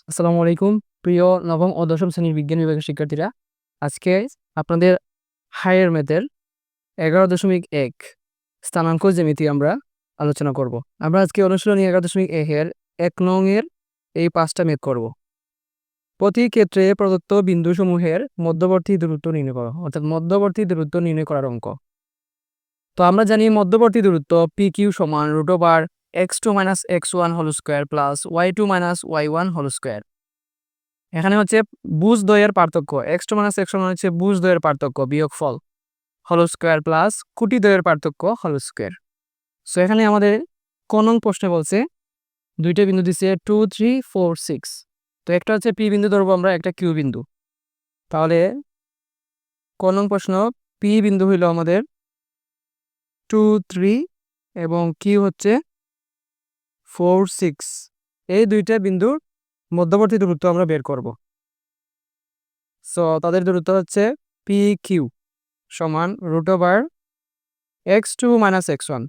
আসসালামু আলাইকুম প্রিয় নবম ও দশম শ্রেণীর বিজ্ঞান বিভাগের শিক্ষার্থীরা। আজকে আপনাদের হায়ার ম্যাথের 11.1 স্থানাঙ্ক জ্যামিতি আমরা আলোচনা করব। আমরা আজকে অনুশীলনী 11.1 এর 1 নং এর এই 5টা ম্যাথ করব। প্রতি ক্ষেত্রে প্রদত্ত বিন্দুসমূহের মধ্যবর্তী দূরত্ব নির্ণয় করো, অর্থাৎ মধ্যবর্তী দূরত্ব নির্ণয় করার অঙ্ক। তো আমরা জানি মধ্যবর্তী দূরত্ব PQ সমান x2 - x1 whole square plus y2 - y1 whole square. এখানে হচ্ছে বুজ দ্বয়ের পার্থক্য, x2 - x1 হচ্ছে বুজ দ্বয়ের পার্থক্য বিয়োগফল হোল স্কয়ার প্লাস কুটি দ্বয়ের পার্থক্য হোল স্কয়ার। সো এখানে আমাদের ক নং প্রশ্নে বলছে দুইটা বিন্দু দিচ্ছে 2, 3, 4, 6। তো একটা হচ্ছে পি বিন্দু ধরবো আমরা, একটা কিউ বিন্দু। তাহলে ক নং প্রশ্ন পি বিন্দু হইল আমাদের 2, 3 এবং কিউ হচ্ছে 4, 6। এই দুইটা বিন্দুর মধ্যবর্তী দূরত্ব আমরা বের করব। সো তাদের দূরত্ব হচ্ছে পি কিউ সমান x2 - x1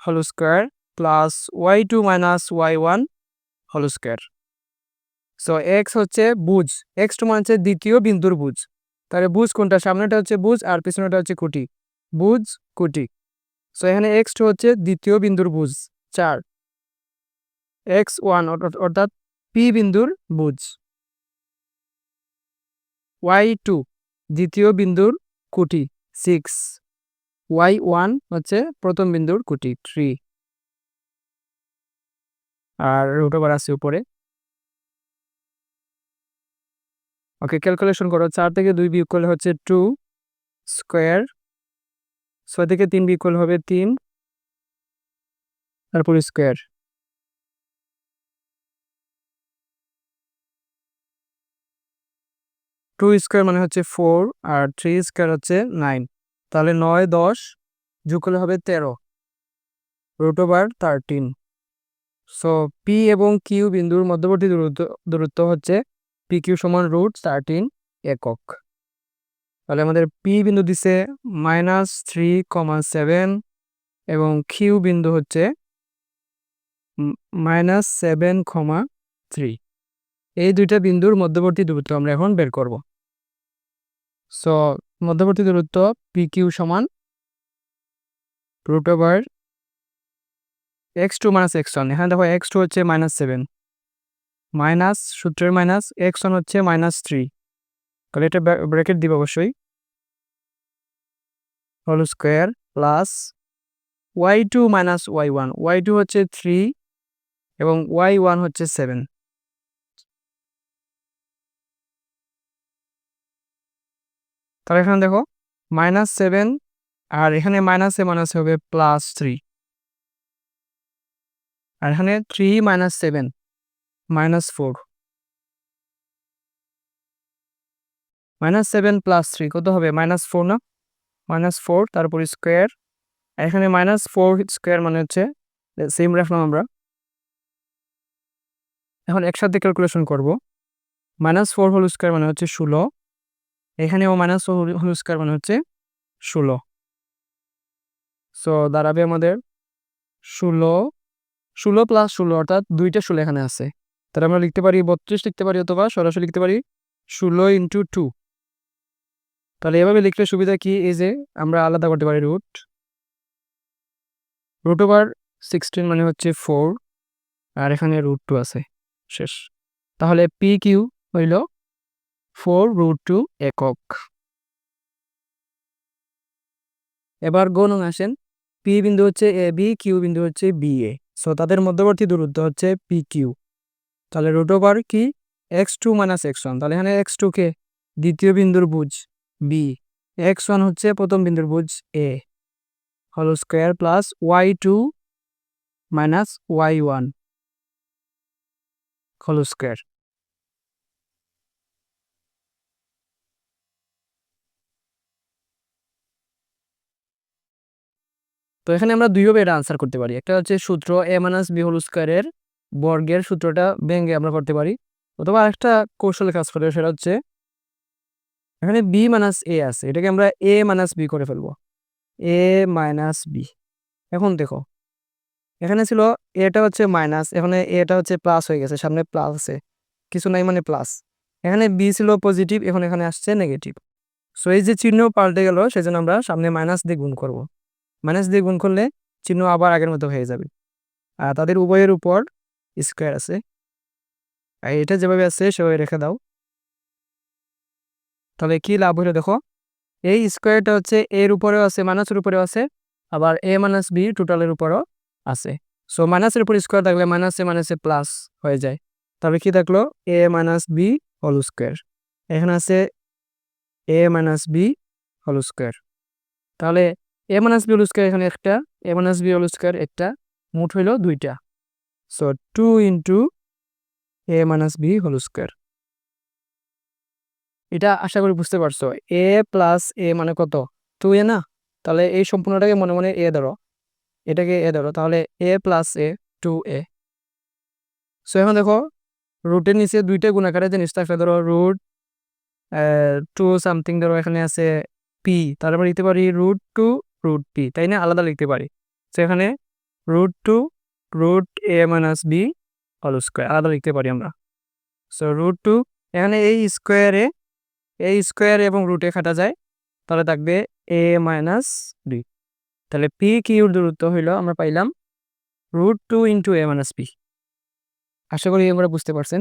whole square plus y2 - y1 whole square. So x হচ্ছে বুজ, x2 মানে হচ্ছে দ্বিতীয় বিন্দুর বুজ। তাহলে বুজ কোনটা? সামনেটা হচ্ছে বুজ আর পিছনেটা হচ্ছে কুটি, বুজ কুটি। সো এখানে x2 হচ্ছে দ্বিতীয় বিন্দুর বুজ 4, x1 অর্থাৎ পি বিন্দুর বুজ, y2 দ্বিতীয় বিন্দুর কুটি 6, y1 হচ্ছে প্রথম বিন্দুর কুটি 3 আর √, আছে উপরে। ওকে, ক্যালকুলেশন করো। 4 থেকে 2 বিয়োগ করলে হচ্ছে 2 স্কয়ার, 6 থেকে 3 বিয়োগ করলে হবে 3 তারপর স্কয়ার। 2 স্কয়ার মানে হচ্ছে 4 আর 3 স্কয়ার হচ্ছে 9। তাহলে 9, 10 যোগ করলে হবে 13 √13। সো পি এবং কিউ বিন্দুর মধ্যবর্তী দূরত্ব হচ্ছে পি কিউ সমান √13 একক। তাহলে আমাদের পি বিন্দু দিছে -3,7 এবং কিউ বিন্দু হচ্ছে -7,3। এই দুইটা বিন্দুর মধ্যবর্তী দূরত্ব আমরা এখন বের করব। সো মধ্যবর্তী দূরত্ব পি কিউ সমান √x2 - x1। এখানে দেখো x2 হচ্ছে -7, মাইনাস সূত্রের মাইনাস, x1 হচ্ছে -3। তাহলে এটা ব্র্যাকেট দিব অবশ্যই, whole square plus y2 - y1, y2 হচ্ছে 3 এবং y1 হচ্ছে 7। তাহলে এখানে দেখো -7 আর এখানে মাইনাসে মাইনাসে হবে +3 আর এখানে 3 - 7 -4, -7 + 3 কত হবে? -4 না? -4 তারপর স্কয়ার, আর এখানে -4 স্কয়ার মানে হচ্ছে সেম রাখলাম আমরা। এখন একসাথে ক্যালকুলেশন করব। -4 হোল স্কয়ার মানে হচ্ছে 16, এখানেও -4 হোল স্কয়ার মানে হচ্ছে 16। সো দাঁড়াবে আমাদের 16, 16 + 16 অর্থাৎ দুইটা 16 এখানে আছে। তাহলে আমরা লিখতে পারি 32 লিখতে পারি, অথবা সরাসরি লিখতে পারি 16 × 2। তাহলে এভাবে লিখলে সুবিধা কি? এই যে আমরা আলাদা করতে পারি √16 মানে হচ্ছে 4 আর এখানে √2 আছে, শেষ। তাহলে পি কিউ হইল 4√2 একক। এবার গ নং আসেন। পি বিন্দু হচ্ছে এ বি, কিউ বিন্দু হচ্ছে বি এ। সো তাদের মধ্যবর্তী দূরত্ব হচ্ছে পি কিউ। তাহলে কি x2 - x1। তাহলে এখানে x2 কে দ্বিতীয় বিন্দুর বুজ বি, x1 হচ্ছে প্রথম বিন্দুর বুজ এ, whole square plus y2 - y1 whole square. তো এখানে আমরা দুইভাবে এটা আনসার করতে পারি। একটা হচ্ছে সূত্র a - b হোল স্কয়ারের বর্গের সূত্রটা ভেঙে আমরা করতে পারি, অথবা আরেকটা কৌশলে কাজ করে, সেটা হচ্ছে এখানে b - a আছে, এটাকে আমরা a - b করে ফেলবো, a - b। এখন দেখো এখানে ছিল এটা হচ্ছে মাইনাস, এখানে এটা হচ্ছে প্লাস হয়ে গেছে, সামনে প্লাস আছে, কিছু নাই মানে প্লাস। এখানে বি ছিল পজিটিভ, এখন এখানে আসছে নেগেটিভ। সো এই যে চিহ্ন পাল্টে গেল, সেজন্য আমরা সামনে মাইনাস দিয়ে গুণ করব। মাইনাস দিয়ে গুণ করলে চিহ্ন আবার আগের মতো হয়ে যাবে। আর তাদের উভয়ের উপর স্কোয়ার আছে, আর এটা যেভাবে আছে সেভাবে রেখে দাও। তাহলে কি লাভ হলো দেখো, এই স্কোয়ারটা হচ্ছে এর উপরেও আছে, মাইনাসের উপরেও আছে, আবার এ মাইনাস বি টোটালের উপরও আছে। সো মাইনাসের উপর স্কোয়ার থাকলে মাইনাসে মাইনাসে প্লাস হয়ে যায়। তবে কি থাকলো, A minus B whole square. এখানে আছে এ মাইনাস বি হোল স্কোয়ার। তাহলে এ মাইনাস বি হোল স্কোয়ার এখানে একটা, এ মাইনাস বি হোল স্কোয়ার একটা, মোট হইল দুইটা। সো 2 ইন্টু এ মাইনাস বি হোল স্কোয়ার। এটা আশা করি বুঝতে পারছো। এ প্লাস এ মানে কত, 2a না? তাহলে এই সম্পূর্ণটাকে মনে মনে এ ধরো, এটাকে এ ধরো, তাহলে এ প্লাস এ 2a। সো এখন দেখো, রুটের নিচে দুইটা গুণাকারের জিনিস থাকলে ধরো রুট 2 সামথিং, ধরো এখানে আছে পি, তারপর লিখতে পারি রুট 2 রুট পি, তাই না? আলাদা লিখতে পারি। সো এখানে রুট 2 রুট এ মাইনাস বি হোল স্কোয়ার আলাদা লিখতে পারি আমরা। সো রুট 2, এখানে এই স্কোয়ার এবং রুটে কাটা যায়, তাহলে থাকবে এ মাইনাস বি। তাহলে পি কিউর দূরত্ব হইল, আমরা পাইলাম রুট 2 ইন্টু এ মাইনাস বি। আশা করি আমরা বুঝতে পারছেন।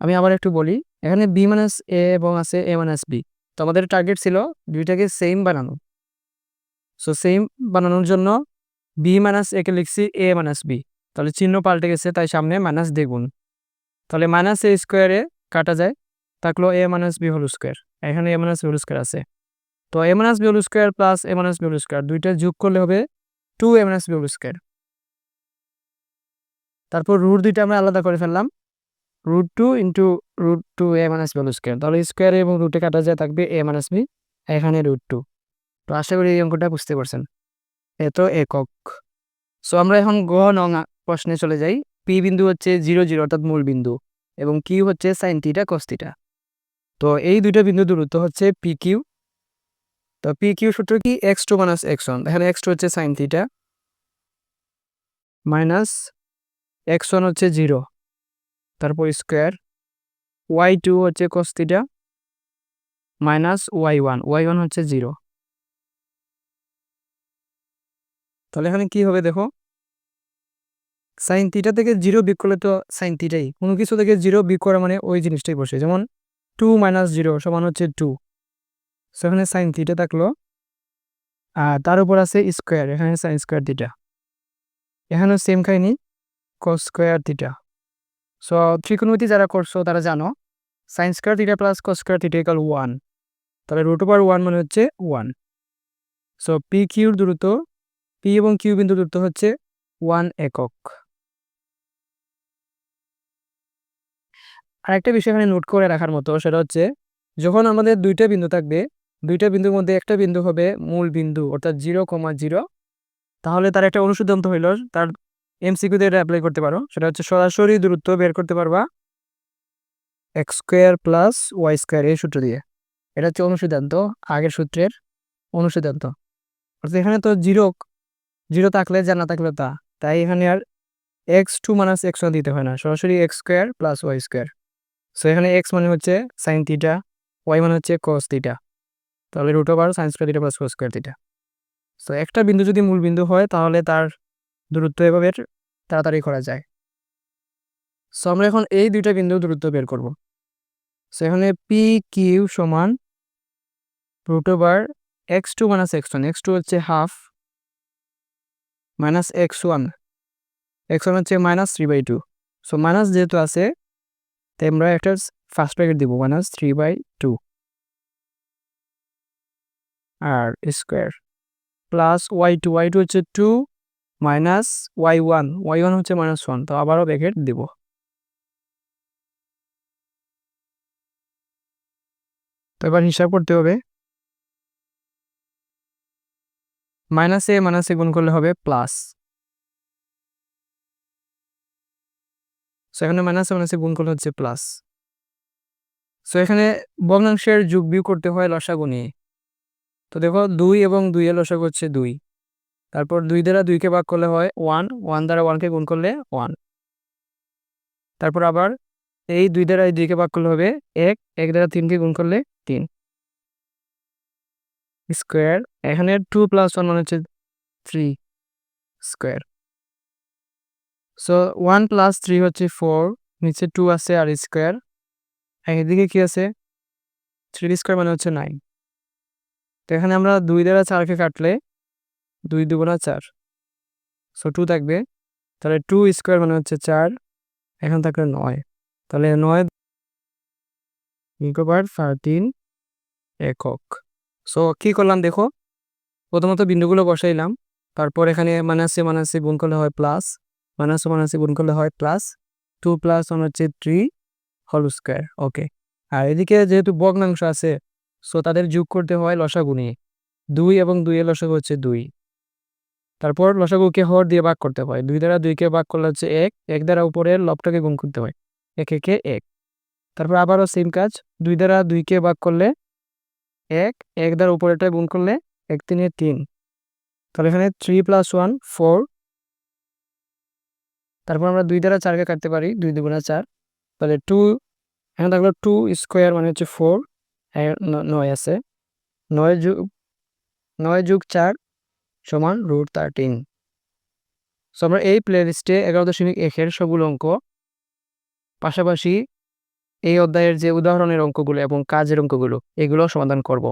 আমি আবার একটু বলি, এখানে বি মাইনাস এ এবং আছে এ মাইনাস বি, তো আমাদের টার্গেট ছিল দুইটাকে সেম বানানো। সো সেম বানানোর জন্য বি মাইনাস একে লিখছি এ মাইনাস বি, তাহলে চিহ্ন পাল্টে গেছে, তাই সামনে মাইনাস দিয়ে গুণ। তাহলে মাইনাস এ স্কোয়ারে কাটা যায়, থাকলো A minus B whole square. এখানে A minus B whole square আছে, তো A minus B whole square plus A minus B whole square দুইটা যোগ করলে হবে 2 A minus B whole square. তারপর রুট দুইটা আমরা আলাদা করে ফেললাম, root 2 into root 2 A minus B whole square, তাহলে স্কোয়ার এবং রুটে কাটা যায়, থাকবে এ মাইনাস বি, এখানে রুট 2। তো আশা করি এই অঙ্কটা বুঝতে পারছেন। এত একক। সো আমরা এখন গ নং প্রশ্নে চলে যাই। পি বিন্দু হচ্ছে 0 0 অর্থাৎ মূল বিন্দু, এবং কিউ হচ্ছে সাইন থিটা কস থিটা। তো এই দুইটা বিন্দু দূরত্ব হচ্ছে পি কিউ। তো পি কিউ সূত্র কি, x2 মাইনাস x1, এখানে x2 হচ্ছে সাইন থিটা, মাইনাস x1 হচ্ছে 0, তারপর স্কোয়ার, y2 হচ্ছে কস থিটা, মাইনাস y1 হচ্ছে 0। তাহলে এখানে কি হবে দেখো, সাইন থিটা থেকে 0 বিয়োগ করলে তো সাইন থিটাই, কোনো কিছু থেকে 0 বিয়োগ করা মানে ওই জিনিসটাই বসে, যেমন 2 মাইনাস 0 সমান হচ্ছে 2। সেখানে সাইন থিটা থাকলো, আর তার উপর আছে স্কোয়ার, এখানে সাইন স্কোয়ার থিটা, এখানেও সেম কাহিনী কস স্কোয়ার থিটা। সো ত্রিকোণমিতি যারা করছো তারা জানো sign square theta plus cos square theta equal 1, তাহলে রুট ওভার 1 মানে হচ্ছে 1। সো পি কিউর দূরত্ব, পি এবং কিউ বিন্দু দূরত্ব হচ্ছে 1 একক। আরেকটা বিষয় এখানে নোট করে রাখার মতো, সেটা হচ্ছে যখন আমাদের দুইটা বিন্দু থাকবে, দুইটা বিন্দুর মধ্যে একটা বিন্দু হবে মূল বিন্দু অর্থাৎ 0,0, তাহলে তার একটা অনুসিদ্ধান্ত হইল, তার এমসিকিউতে এটা অ্যাপ্লাই করতে পারো, সেটা হচ্ছে সরাসরি দূরত্ব বের করতে পারবা x square plus y square এই সূত্র দিয়ে। এটা হচ্ছে অনুসিদ্ধান্ত, আগের সূত্রের অনুসিদ্ধান্ত। অর্থাৎ এখানে তো জিরো জিরো থাকলে যা, না থাকলে তা, তাই এখানে আর x2 মাইনাস x1 দিতে হয় না, সরাসরি x square plus y square. So এখানে এক্স মানে হচ্ছে সাইন থিটা, ওয়াই মানে হচ্ছে কস থিটা, তাহলে root over sine square theta plus cos square theta. So একটা বিন্দু যদি মূল বিন্দু হয় তাহলে তার দূরত্ব এভাবে তাড়াতাড়ি করা যায়। সো আমরা এখন এই দুইটা বিন্দু দূরত্ব বের করব। সো এখানে পি কিউ সমান root over x2 minus x1, x2 হচ্ছে হাফ, মাইনাস x1 হচ্ছে মাইনাস 3/2। সো মাইনাস যেহেতু আছে তাই আমরা একটা ফার্স্ট ব্র্যাকেট দিব, মাইনাস 3/2 আর স্কোয়ার, প্লাস y2 হচ্ছে 2 মাইনাস y1 হচ্ছে মাইনাস 1, তো আবারও ব্র্যাকেট দিব। তো এবার হিসাব করতে হবে, মাইনাসে গুণ করলে হবে প্লাস। সো এখানে মাইনাসে গুণ করলে হচ্ছে প্লাস। সো এখানে ভগ্নাংশের যোগ বিয়োগ করতে হয় লসাগু নিয়ে। তো দেখো 2 এবং 2 এর লসাগু হচ্ছে 2, তারপর 2 দ্বারা 2কে ভাগ করলে হয় 1, 1 দ্বারা 1কে গুণ করলে 1। তারপর আবার এই 2 দ্বারা এই 2কে ভাগ করলে হবে 1, 1 দ্বারা 3কে গুণ করলে 3 স্কোয়ার। এখানে 2 + 1 মানে হচ্ছে 3 স্কোয়ার। সো 1 + 3 হচ্ছে 4, নিচে 2 আছে আর স্কোয়ার, এদিকে কি আছে 3 স্কোয়ার মানে হচ্ছে 9। তো এখানে আমরা 2 দ্বারা 4কে কাটলে 2 × 2 = 4, সো 2 থাকবে। তাহলে 2 স্কোয়ার মানে হচ্ছে 4, এখন থাকলে 9, তাহলে 9 × 13 একক। সো কি করলাম দেখো, প্রথমত বিন্দুগুলো বসাইলাম, তারপর এখানে মাইনাসে মাইনাসে গুণ করলে হয় প্লাস, মাইনাসে মাইনাসে গুণ করলে হয় প্লাস, 2 + 1 হচ্ছে 3 হোল স্কোয়ার। ওকে, আর এদিকে যেহেতু ভগ্নাংশ আছে, সো তাদের যোগ করতে হয় লসাগু নিয়ে। 2 এবং 2 এর লসাগু হচ্ছে 2, তারপর লসাগুকে হর দিয়ে ভাগ করতে হয়। 2 দ্বারা 2কে ভাগ করলে হচ্ছে 1, 1 দ্বারা উপরের লবটাকে গুণ করতে হয়, 1 একে 1। তারপর আবারও সেম কাজ, 2 দ্বারা 2কে ভাগ করলে 1, 1 দ্বারা উপরেরটা গুণ করলে 1 × 3 = 3, তাহলে এখানে 3 + 1 4। তারপর আমরা 2 দ্বারা 4কে কাটতে পারি, 2 × 2 = 4, তাহলে 2, এখানে থাকলো 2 স্কোয়ার মানে হচ্ছে 4, 9 আছে, 9 + 4 = √13। সো আমরা এই প্লেলিস্টে 11.1 এর সবগুলো অঙ্ক, পাশাপাশি এই অধ্যায়ের যে উদাহরণের অঙ্কগুলো এবং কাজের অঙ্কগুলো, এগুলো সমাধান করব।